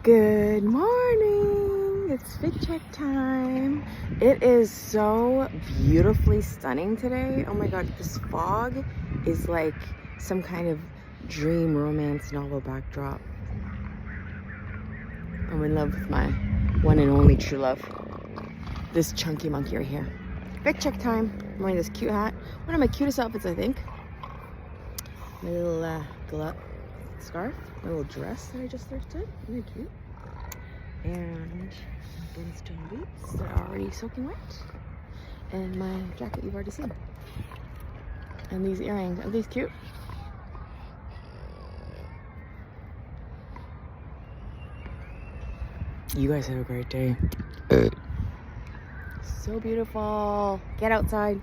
Good morning. It's fit check time. It is so beautifully stunning today. Oh my god, this fog is like some kind of dream romance novel backdrop. I'm in love with my one and only true love. This chunky monkey right here. Fit check time. I'm wearing this cute hat. One of my cutest outfits, I think. My little glove scarf. My little dress that I just thrifted. Isn't it cute? And Brimstone boots that are already soaking wet, and my jacket you've already seen, and these earrings. Are these cute? You guys have a great day. So beautiful. Get outside.